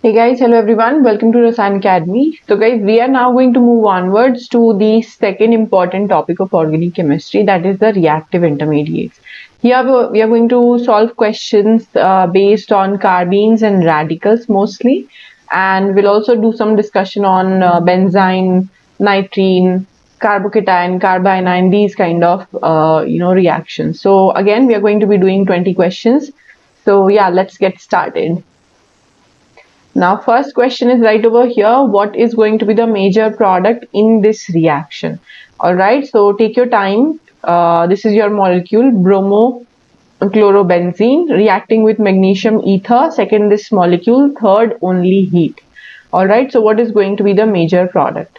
Hey guys, hello everyone, welcome to Rasayan Academy. So guys, we are now going to move onwards to the second important topic of organic chemistry, that is the reactive intermediates. Here we are going to solve questions based on carbenes and radicals mostly, and we'll also do some discussion on benzene, nitrene, carbocation, carbanion, these kind of reactions. So again, we are going to be doing 20 questions. So yeah, let's get started. Now, first question is right over here. What is going to be the major product in this reaction? All right, so take your time. This is your molecule, bromochlorobenzene, reacting with magnesium ether. Second, this molecule. Third, only heat. All right, so what is going to be the major product?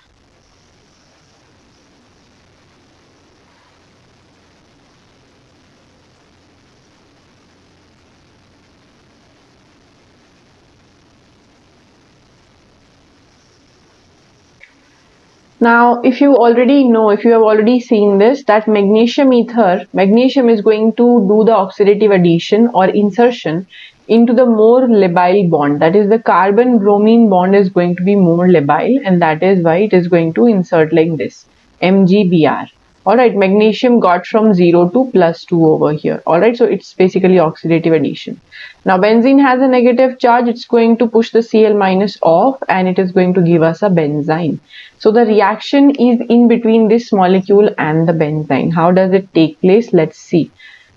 Now, if you already know, if you have already seen this, that magnesium ether, magnesium is going to do the oxidative addition or insertion into the more labile bond. That is, the carbon-bromine bond is going to be more labile, and that is why it is going to insert like this, MgBr. Alright, magnesium got from 0 to +2 over here. Alright, so it's basically oxidative addition. Now benzene has a negative charge, it's going to push the Cl- off and it is going to give us a benzene. So the reaction is in between this molecule and the benzene. How does it take place? Let's see.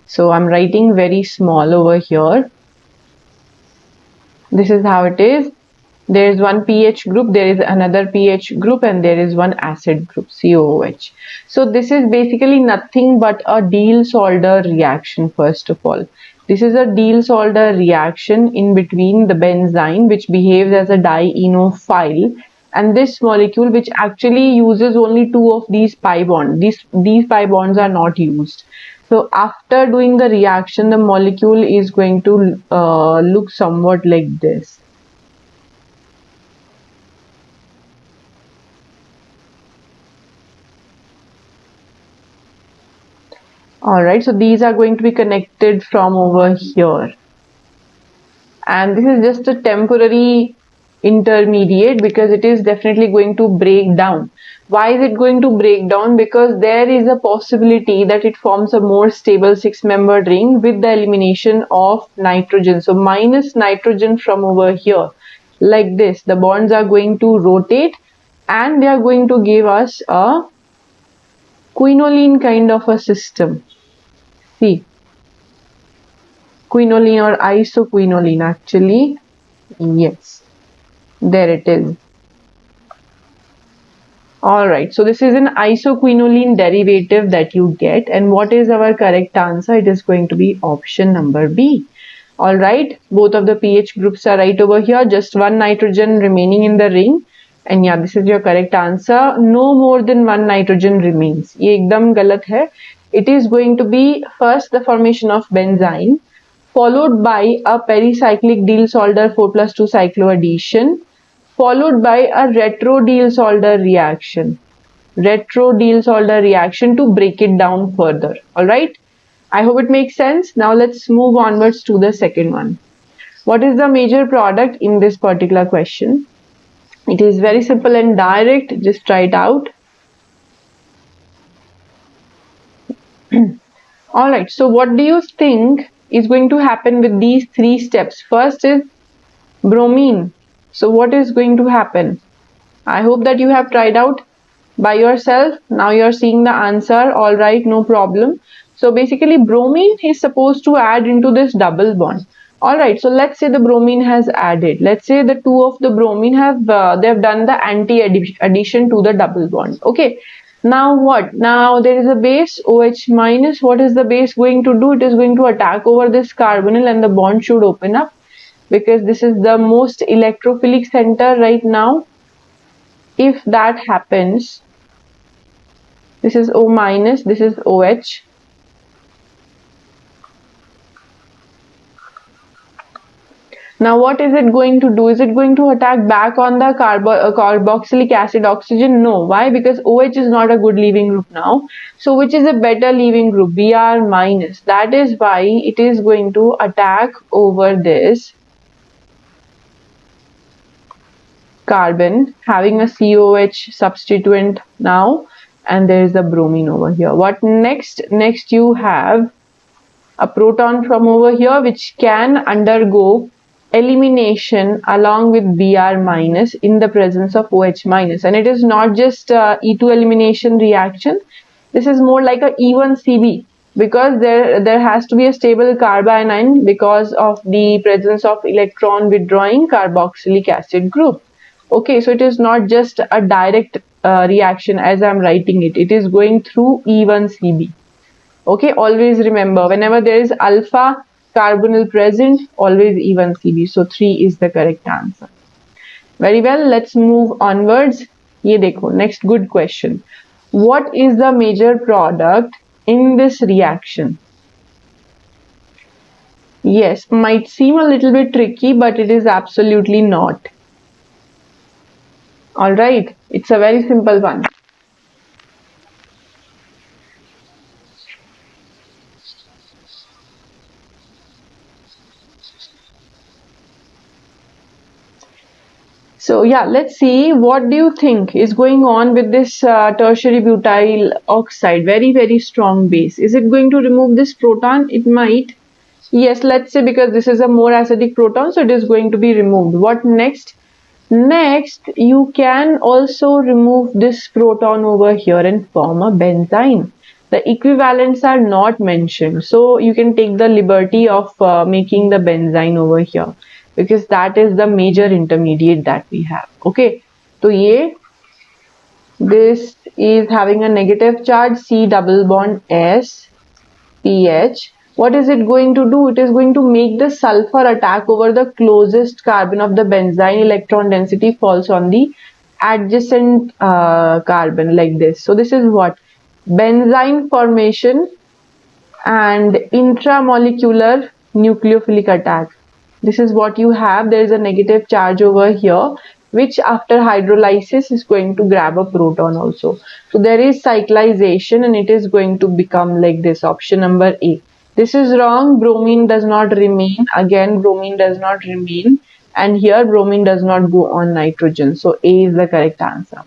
So I'm writing very small over here. This is how it is. There is one pH group, there is another pH group, and there is one acid group, COOH. So this is basically nothing but a Diels-Alder reaction first of all. This is a Diels-Alder reaction in between the benzene, which behaves as a dienophile, and this molecule, which actually uses only two of these pi bonds. These pi bonds are not used. So after doing the reaction, the molecule is going to look somewhat like this. Alright, so these are going to be connected from over here. And this is just a temporary intermediate because it is definitely going to break down. Why is it going to break down? Because there is a possibility that it forms a more stable six-membered ring with the elimination of nitrogen. So minus nitrogen from over here, like this. The bonds are going to rotate and they are going to give us a quinoline kind of a system. See, quinoline or isoquinoline actually. Yes, there it is. Alright, so this is an isoquinoline derivative that you get, and what is our correct answer? It is going to be option number B. Alright, both of the pH groups are right over here, just one nitrogen remaining in the ring, and yeah, this is your correct answer. No more than one nitrogen remains. ये एकदम गलत है. It is going to be first the formation of benzene, followed by a pericyclic Diels-Alder 4+2 cycloaddition, followed by a retro-Diels-Alder reaction. Retro-Diels-Alder reaction to break it down further. Alright? I hope it makes sense. Now let's move onwards to the second one. What is the major product in this particular question? It is very simple and direct. Just try it out. Alright, so what do you think is going to happen with these three steps? First is bromine. So what is going to happen? I hope that you have tried out by yourself. Now you are seeing the answer. Alright, no problem. So basically bromine is supposed to add into this double bond. Alright, so let's say the bromine has added. Let's say the two of the bromine have they have done the anti-addition to the double bond. Okay. Now what? Now there is a base OH minus. What is the base going to do? It is going to attack over this carbonyl and the bond should open up because this is the most electrophilic center right now. If that happens, this is O minus, this is OH. Now what is it going to do? Is it going to attack back on the carboxylic acid oxygen? No. Why? Because OH is not a good leaving group now. So which is a better leaving group? Br minus. That is why it is going to attack over this carbon having a COH substituent now, and there is a bromine over here. What next? Next you have a proton from over here which can undergo elimination along with Br minus in the presence of OH minus, and it is not just E2 elimination reaction. This is more like a E1CB, because there has to be a stable carbanion because of the presence of electron withdrawing carboxylic acid group. Okay, so it is not just a direct reaction as I am writing it. It is going through E1CB. Okay, always remember, whenever there is alpha carbonyl present, always E1CB. So 3 is the correct answer. Very well, let's move onwards. Ye dekho, next good question. What is the major product in this reaction? Yes, might seem a little bit tricky, but it is absolutely not. Alright, it's a very simple one. So yeah, let's see, what do you think is going on with this tertiary butyl oxide? Very, very strong base. Is it going to remove this proton? It might. Yes, let's say because this is a more acidic proton, so it is going to be removed. What next? Next, you can also remove this proton over here and form a benzyne. The equivalents are not mentioned, so you can take the liberty of making the benzyne over here, because that is the major intermediate that we have. Okay, so this is having a negative charge, C double bond S, pH. What is it going to do? It is going to make the sulfur attack over the closest carbon of the benzyne. Electron density falls on the adjacent carbon like this. So this is what? Benzyne formation and intramolecular nucleophilic attack. This is what you have. There is a negative charge over here, which after hydrolysis is going to grab a proton also. So there is cyclization and it is going to become like this, option number A. This is wrong. Bromine does not remain. Again, bromine does not remain. And here bromine does not go on nitrogen. So A is the correct answer.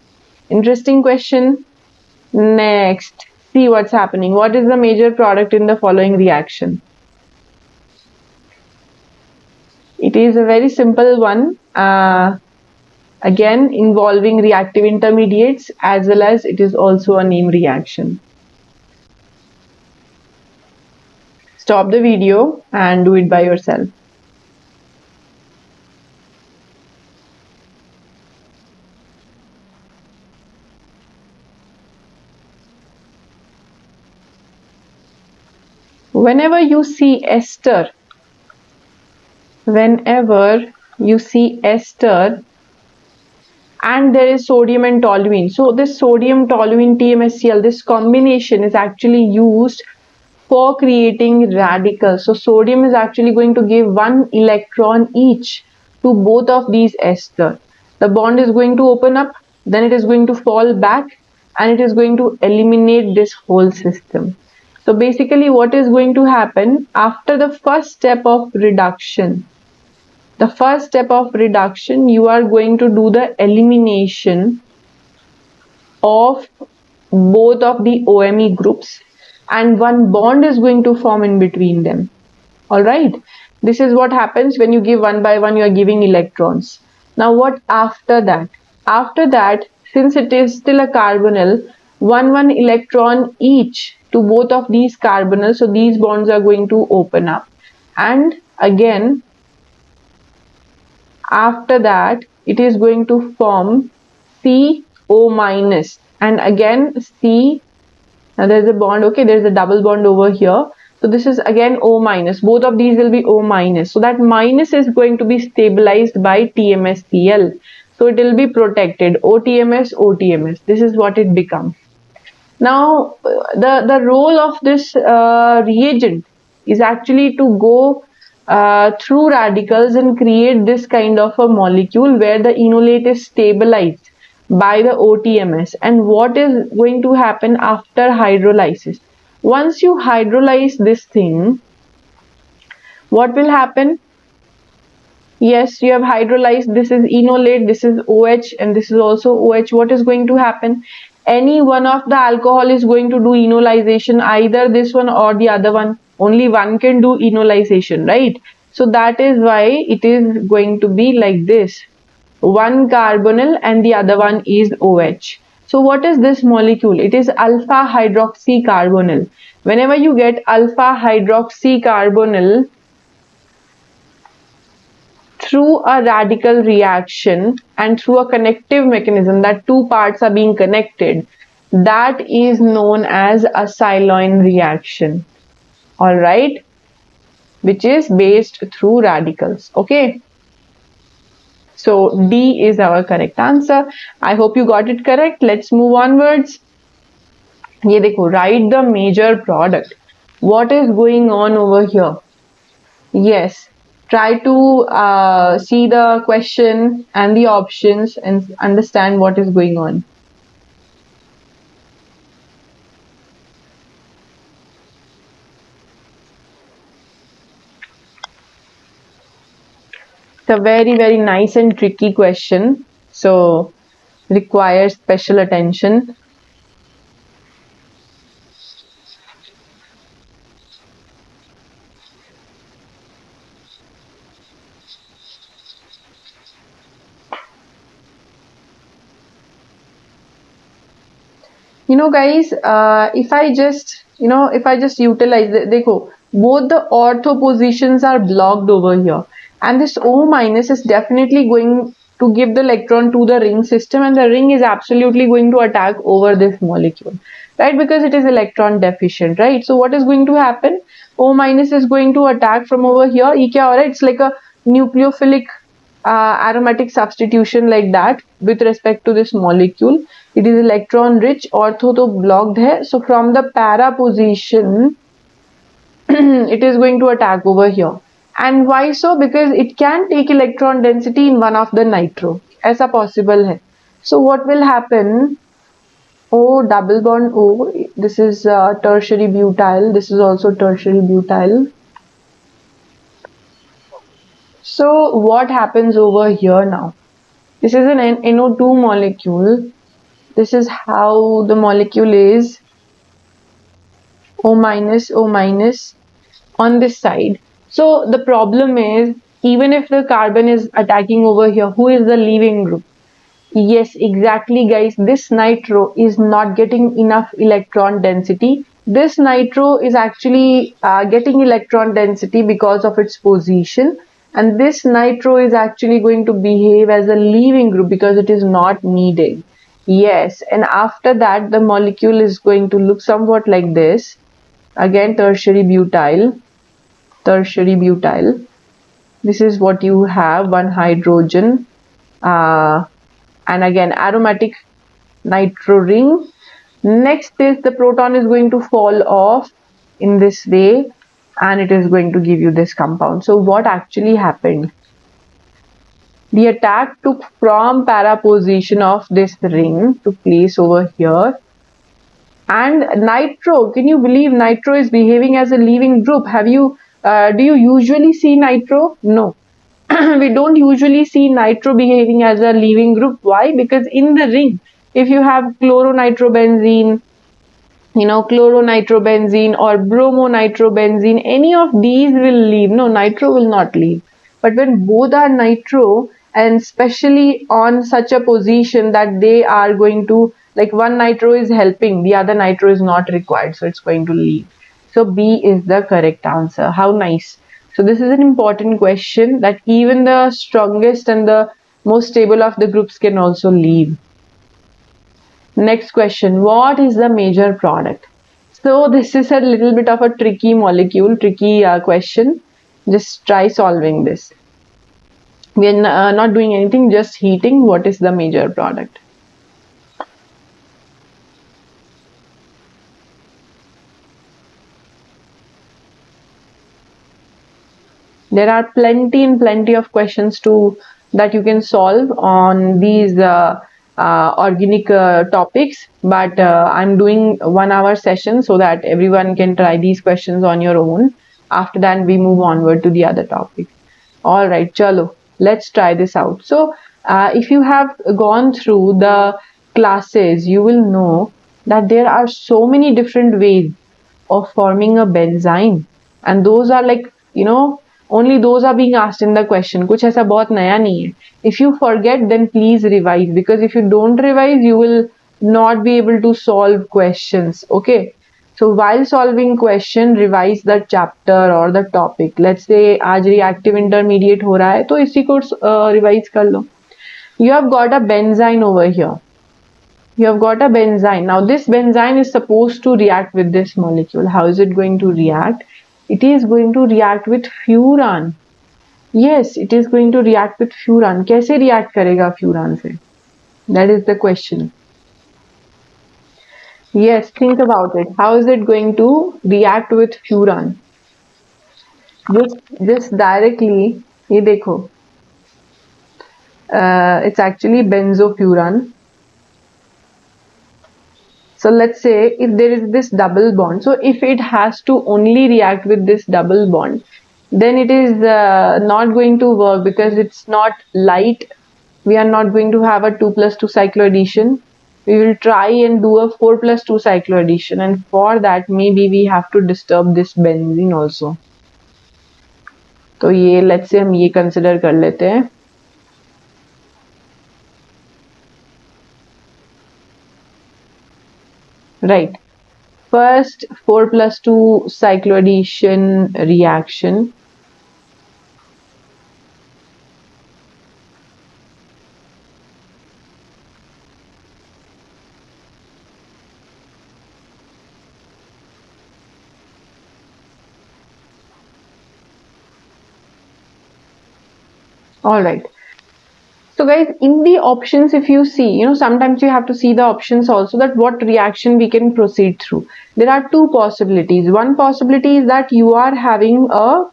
Interesting question. Next, see what's happening. What is the major product in the following reaction? It is a very simple one. Again, involving reactive intermediates, as well as it is also a name reaction. Stop the video and do it by yourself. Whenever you see ester, and there is sodium and toluene. So this sodium, toluene, TMSCl, this combination is actually used for creating radicals. So sodium is actually going to give 1 electron each to both of these ester. The bond is going to open up, then it is going to fall back, and it is going to eliminate this whole system. So basically what is going to happen after the first step of reduction? The first step of reduction, you are going to do the elimination of both of the OMe groups, and one bond is going to form in between them. Alright, this is what happens when you give one by one, you are giving electrons. Now what after that? After that, since it is still a carbonyl, one electron each to both of these carbonyls, so these bonds are going to open up, and again after that it is going to form CO minus, and again C. Now there is a bond, okay, there is a double bond over here, so this is again O minus. Both of these will be O minus, so that minus is going to be stabilized by TMSCl, so it will be protected. OTMS, OTMS, this is what it becomes. Now the role of this reagent is actually to go through radicals and create this kind of a molecule where the enolate is stabilized by the OTMS. And what is going to happen after hydrolysis? Once you hydrolyze this thing, what will happen? Yes, you have hydrolyzed. This is enolate, this is OH, and this is also OH. What is going to happen? Any one of the alcohol is going to do enolization, either this one or the other one. Only one can do enolization, right? So that is why it is going to be like this. One carbonyl and the other one is OH. So what is this molecule? It is alpha hydroxy carbonyl. Whenever you get alpha hydroxy carbonyl through a radical reaction and through a connective mechanism, that two parts are being connected, that is known as a Siloin reaction, all right, which is based through radicals. Okay, so D is our correct answer. I hope you got it correct. Let's move onwards. ये देखो, write the major product. What is going on over here? Yes, try to see the question and the options and understand what is going on. It's a very, very nice and tricky question, so requires special attention. You know, guys, if I just utilize देखो, both the ortho positions are blocked over here, and this O minus is definitely going to give the electron to the ring system, and the ring is absolutely going to attack over this molecule, right? Because it is electron deficient, right? So what is going to happen? O minus is going to attack from over here. ये क्या हो रहा है? It's like a nucleophilic aromatic substitution like that with respect to this molecule. It is electron rich, ortho to blocked hai, so from the para position it is going to attack over here. And why so? Because it can take electron density in one of the nitro, aisa possible hai. So what will happen? O double bond O, this is tertiary butyl, this is also tertiary butyl. So what happens over here now? This is an NO2 molecule. This is how the molecule is. O minus on this side. So the problem is, even if the carbon is attacking over here, who is the leaving group? Yes, exactly, guys. This nitro is not getting enough electron density. This nitro is actually getting electron density because of its position, and this nitro is actually going to behave as a leaving group because it is not needed. Yes, and after that the molecule is going to look somewhat like this. Again, tertiary butyl. This is what you have, one hydrogen, and again aromatic nitro ring. Next is the proton is going to fall off in this way, and it is going to give you this compound. So what actually happened? The attack took from para position of this ring to place over here, and nitro, can you believe nitro is behaving as a leaving group? Have you do you usually see nitro? No. We don't usually see nitro behaving as a leaving group. Why? Because in the ring, if you have chloronitrobenzene, chloronitrobenzene or bromonitrobenzene, any of these will leave. No, nitro will not leave. But when both are nitro, and especially on such a position that they are going to, like one nitro is helping, the other nitro is not required, so it's going to leave. So B is the correct answer. How nice. So this is an important question, that even the strongest and the most stable of the groups can also leave. Next question, what is the major product? So this is a little bit of a tricky question. Just try solving this. We are not doing anything, just heating. What is the major product? There are plenty of questions that you can solve on these organic topics, but I'm doing 1 hour session so that everyone can try these questions on your own. After that we move onward to the other topic. All right, chalo, Let's try this out. So if you have gone through the classes, you will know that there are so many different ways of forming a benzene, and those are like, you know, only those are being asked in the question. कुछ ऐसा बहुत नया नहीं है. If you forget, then please revise, because if you don't revise, you will not be able to solve questions. Okay. So while solving question, revise the chapter or the topic. Let's say आज reactive intermediate हो रहा है, तो इसी को revise कर लो. You have got a benzene over here. You have got a benzene. Now this benzene is supposed to react with this molecule. How is it going to react? It is going to react with furan. Yes, it is going to react with furan. कैसे react करेगा furan से? That is the question. Yes, think about it. How is it going to react with furan? Just directly, ये देखो. It's actually benzofuran. So let's say if there is this double bond, so if it has to only react with this double bond, then it is not going to work, because it's not light. We are not going to have a 2+2 cycloaddition. We will try and do a 4+2 cycloaddition, and for that maybe we have to disturb this benzene also. तो ये let's say हम ये consider कर लेते हैं. Right. First 4+2 cycloaddition reaction. All right. So guys, in the options, if you see, you know, sometimes you have to see the options also, that what reaction we can proceed through. There are two possibilities. One possibility is that you are having a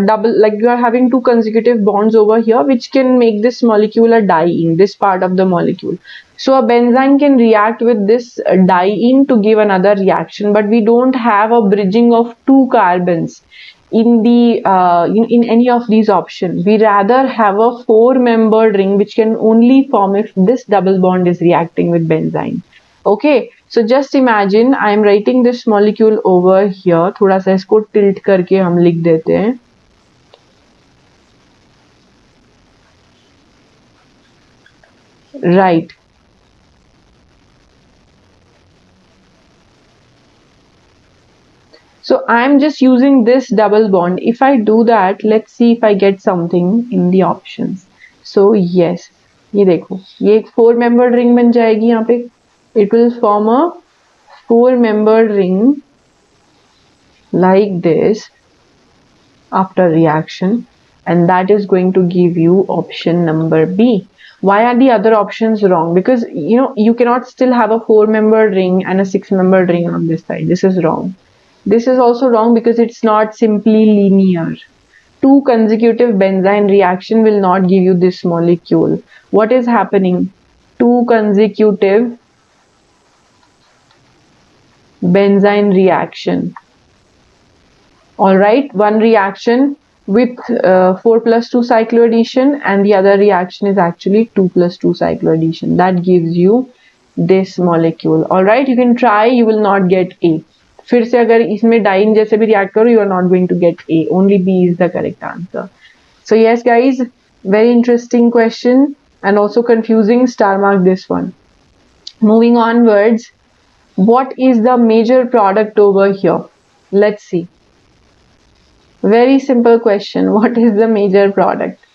double, like you are having two consecutive bonds over here, which can make this molecule a diene, this part of the molecule. So a benzene can react with this diene to give another reaction, but we don't have a bridging of two carbons in the in any of these options. We rather have a 4-membered ring, which can only form if this double bond is reacting with benzene. Okay, so just imagine I am writing this molecule over here. थोड़ा सा इसको tilt करके हम लिख देते हैं. Right. So I'm just using this double bond. If I do that, let's see if I get something in the options. So yes, ये देखो, ये एक 4-membered ring बन जाएगी यहाँ पे. It will form a 4-membered ring like this after reaction, and that is going to give you option number B. Why are the other options wrong? Because you know, you cannot still have a 4-membered ring and a 6-membered ring on this side. This is wrong. This is also wrong because it's not simply linear. Two consecutive benzene reaction will not give you this molecule. What is happening? Two consecutive benzene reaction. Alright, one reaction with 4+2 cycloaddition, and the other reaction is actually 2+2 cycloaddition. That gives you this molecule. Alright, you can try, you will not get A. फिर से अगर इसमें dine जैसे भी react करो, you are not going to get A. Only B is the correct answer. So yes guys, very interesting question and also confusing. Star mark this one. Moving onwards, what is the major product over here? Let's see. Very simple question. What is the major product?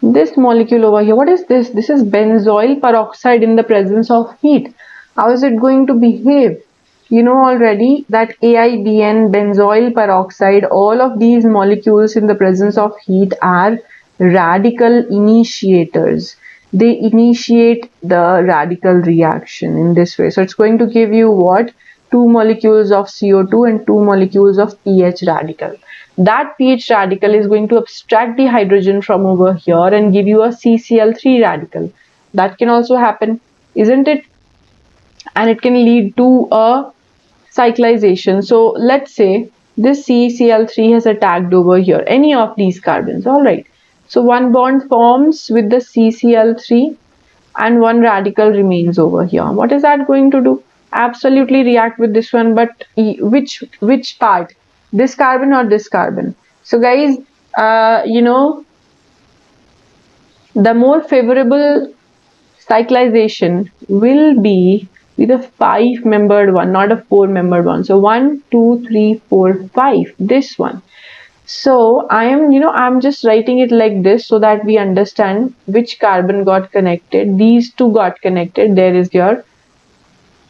This molecule over here, what is this? This is benzoyl peroxide in the presence of heat. How is it going to behave? You know already that AIBN, benzoyl peroxide, all of these molecules in the presence of heat are radical initiators. They initiate the radical reaction in this way. So it's going to give you what? 2 molecules of CO2 and 2 molecules of pH radical. That pH radical is going to abstract the hydrogen from over here and give you a CCl3 radical. That can also happen, isn't it? And it can lead to a cyclization. So let's say this CCl3 has attacked over here, any of these carbons. All right, so one bond forms with the CCl3 and one radical remains over here. What is that going to do? Absolutely react with this one, but which part? This carbon or this carbon? So guys, the more favorable cyclization will be with a 5-membered one, not a 4-membered one. So 1, 2, 3, 4, 5, this one. So I'm just writing it like this so that we understand which carbon got connected. These two got connected. There is your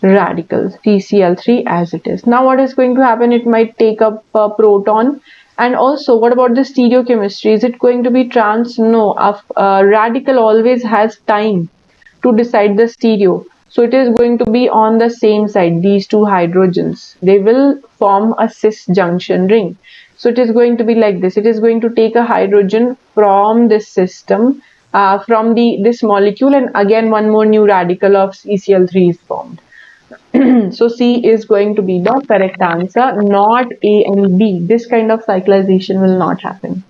radical CCl3 as it is. Now what is going to happen? It might take up a proton. And also, what about the stereochemistry? Is it going to be trans? No, a radical always has time to decide the stereo. So it is going to be on the same side, these two hydrogens. They will form a cis junction ring. So it is going to be like this. It is going to take a hydrogen from this system, from this molecule, and again one more new radical of CCl3 is formed. So C is going to be the correct answer, not A and B. This kind of cyclization will not happen.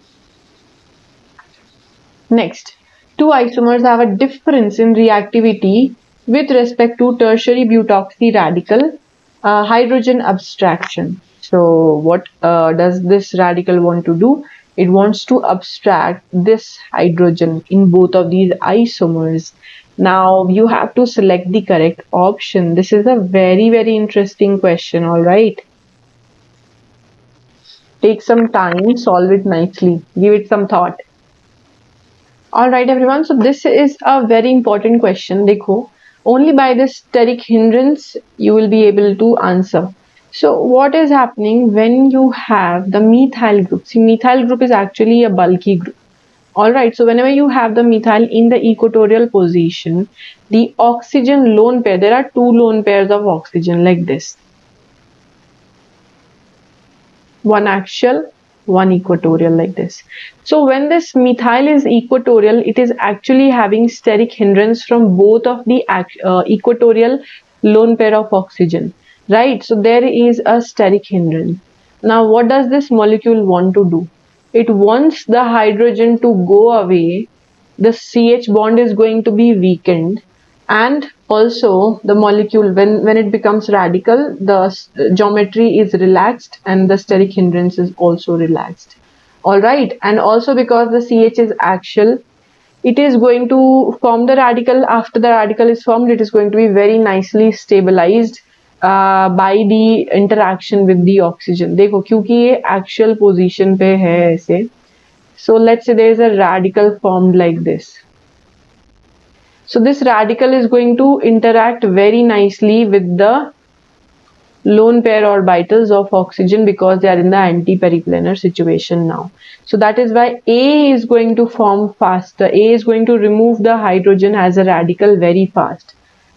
Next, two isomers have a difference in reactivity with respect to tertiary butoxy radical hydrogen abstraction. So what does this radical want to do? It wants to abstract this hydrogen in both of these isomers. Now you have to select the correct option. This is a very, very interesting question, all right? Take some time, solve it nicely, give it some thought. All right, everyone. So this is a very important question. Dekho, only by this steric hindrance you will be able to answer. So what is happening when you have the methyl group? See, methyl group is actually a bulky group. All right. So whenever you have the methyl in the equatorial position, the oxygen lone pair, there are two lone pairs of oxygen like this. One axial, one equatorial like this. So when this methyl is equatorial, it is actually having steric hindrance from both of the equatorial lone pair of oxygen, right? So there is a steric hindrance. Now what does this molecule want to do? It wants the hydrogen to go away. The CH bond is going to be weakened, and also the molecule, when it becomes radical, the geometry is relaxed and the steric hindrance is also relaxed. All right, and also because the CH is axial, it is going to form the radical. After the radical is formed, it is going to be very nicely stabilized by the interaction with the oxygen. देखो क्योंकि ये axial position पे है ऐसे, so let's say there is a radical formed like this. So this radical is going to interact very nicely with the lone pair orbitals of oxygen because they are in the anti-periplanar situation now. So that is why A is going to form faster. A is going to remove the hydrogen as a radical very fast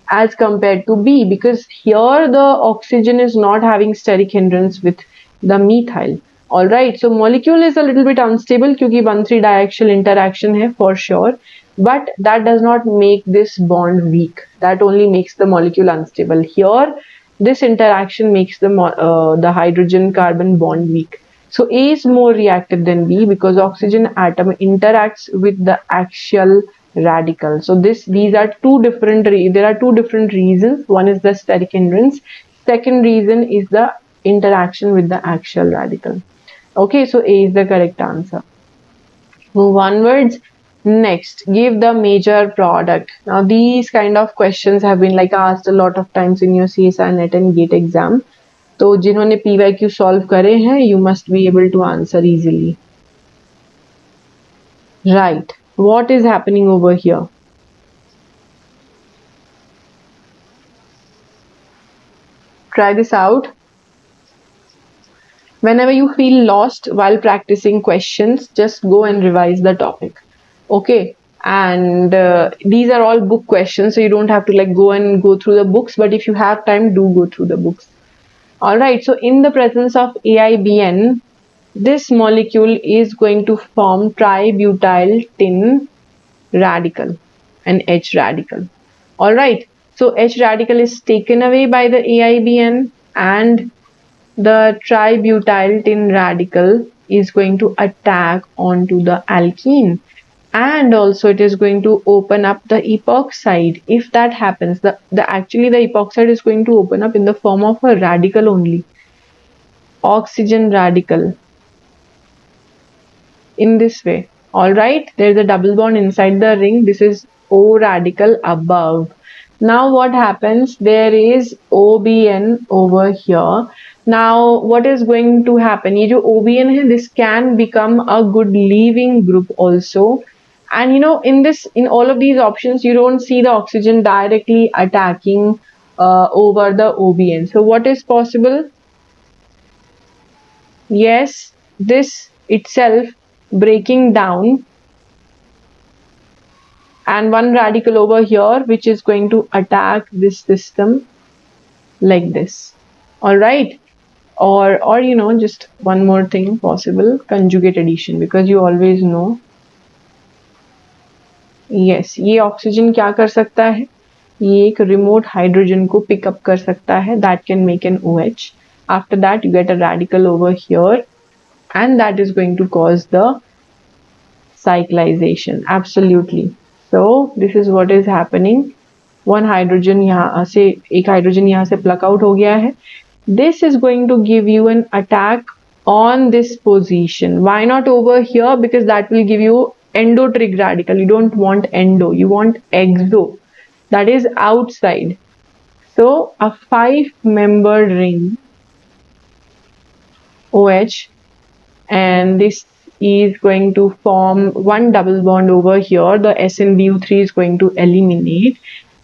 as compared to B, because here the oxygen is not having steric hindrance with the methyl. Alright, so molecule is a little bit unstable क्योंकि 1,3 diaxial interaction है for sure, but that does not make this bond weak. That only makes the molecule unstable. Here, this interaction makes the hydrogen carbon bond weak. So A is more reactive than B because oxygen atom interacts with the axial radical. So these are two different. There are two different reasons. One is the steric hindrance. Second reason is the interaction with the axial radical. Okay, so A is the correct answer. Move onwards. Next, give the major product. Now these kind of questions have been like asked a lot of times in your CSIRNET and GATE exam. तो जिन्होंने PYQ solve करे हैं, you must be able to answer easily. Right. What is happening over here? Try this out. Whenever you feel lost while practicing questions, just go and revise the topic. Okay. And these are all book questions, so you don't have to like go through the books, but if you have time, do go through the books. All right. So in the presence of AIBN, this molecule is going to form tributyl tin radical, an H radical. All right. So H radical is taken away by the AIBN and the tributyl tin radical is going to attack onto the alkene, and also it is going to open up the epoxide. If that happens, actually the epoxide is going to open up in the form of a radical only, oxygen radical, in this way. All right, there is a double bond inside the ring. This is O radical above. Now what happens? There is OBN over here. Now what is going to happen? ये जो OBN है, this can become a good leaving group also. And you know, in all of these options, you don't see the oxygen directly attacking over the OBN. So what is possible? Yes, this itself breaking down, and one radical over here which is going to attack this system like this. All right, or you know, just one more thing possible, conjugate addition, because you always know. Yes, ये oxygen क्या कर सकता है? ये एक remote hydrogen को pickup कर सकता है, that can make an OH. After that you get a radical over here, and that is going to cause the cyclization. Absolutely. So this is what is happening. One hydrogen यहाँ से, एक hydrogen यहाँ से pluck out हो गया है. This is going to give you an attack on this position. Why not over here? Because that will give you endotrig radical. You don't want endo, you want exo, that is outside. So a 5-membered ring OH, and this is going to form one double bond over here. The SnBu3 is going to eliminate,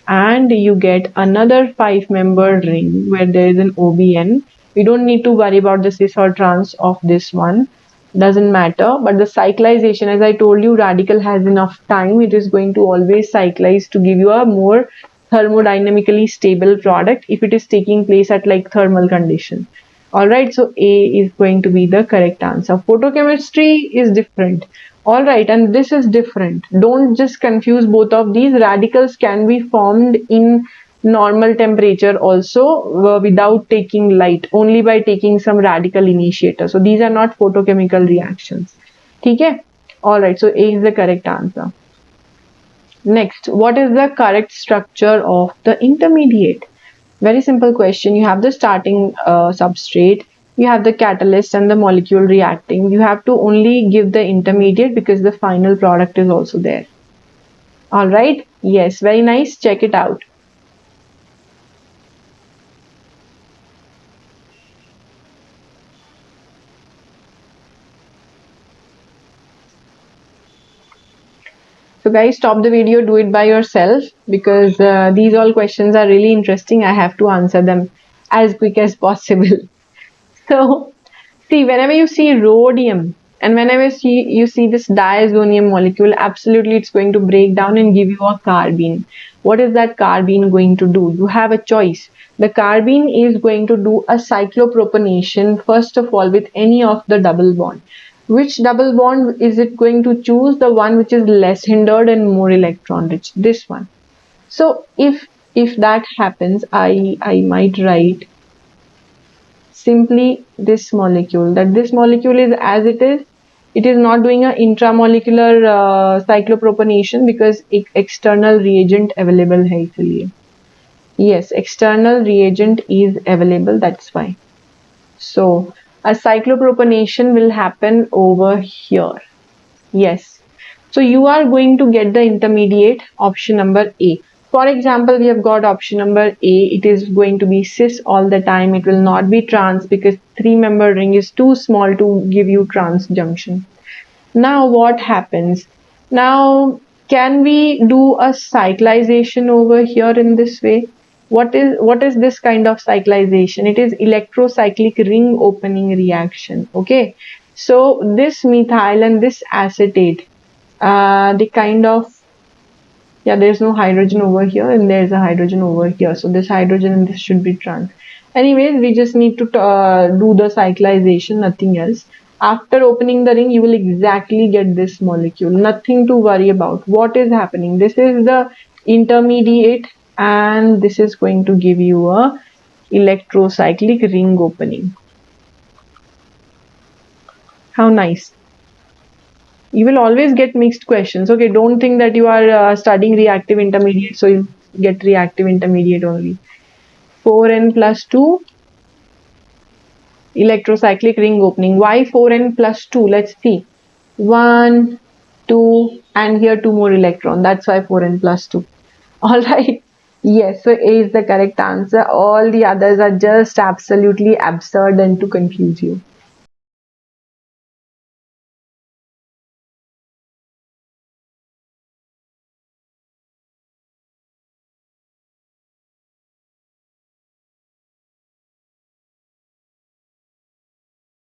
and you get another 5-membered ring where there is an OBN. We don't need to worry about the cis or trans of this one, doesn't matter. But the cyclization, as I told you, radical has enough time, it is going to always cyclize to give you a more thermodynamically stable product if it is taking place at like thermal condition. All right, so A is going to be the correct answer. Photochemistry is different. All right, and this is different. Don't just confuse both of these. Radicals can be formed in normal temperature also without taking light, only by taking some radical initiator. So these are not photochemical reactions. Okay? All right, so A is the correct answer. Next, what is the correct structure of the intermediate? Very simple question. You have the starting substrate, you have the catalyst and the molecule reacting. You have to only give the intermediate because the final product is also there. All right. Yes, very nice. Check it out. So guys, stop the video, do it by yourself, because these all questions are really interesting. I have to answer them as quick as possible. So see, whenever you see rhodium and whenever you see this diazonium molecule, absolutely it's going to break down and give you a carbene. What is that carbene going to do? You have a choice. The carbene is going to do a cyclopropanation first of all with any of the double bond. Which double bond is it going to choose? The one which is less hindered and more electron rich, this one. So if that happens, I might write simply this molecule, that this molecule is as it is not doing a intramolecular cyclopropanation because external reagent available hai isliye. Yes, external reagent is available, that's why. So a cyclopropanation will happen over here. Yes, so you are going to get the intermediate, option number A. For example, we have got option number A. It is going to be cis all the time. It will not be trans because 3-membered ring is too small to give you trans junction. Now what happens? Now can we do a cyclization over here in this way? What is this kind of cyclization? It is electrocyclic ring opening reaction. Okay, so this methyl and this acetate, the kind of, yeah, there's no hydrogen over here and there's a hydrogen over here, so this hydrogen and this should be trans. Anyways, we just need to do the cyclization, nothing else. After opening the ring, you will exactly get this molecule, nothing to worry about. What is happening? This is the intermediate and this is going to give you a electrocyclic ring opening. How nice. You will always get mixed questions. Okay, don't think that you are studying reactive intermediate, so you get reactive intermediate only. 4n plus 2, electrocyclic ring opening. Why 4n plus 2? Let's see. 1, 2, and here 2 more electron. That's why 4n plus 2. All right. Yes, so A is the correct answer. All the others are just absolutely absurd and to confuse you.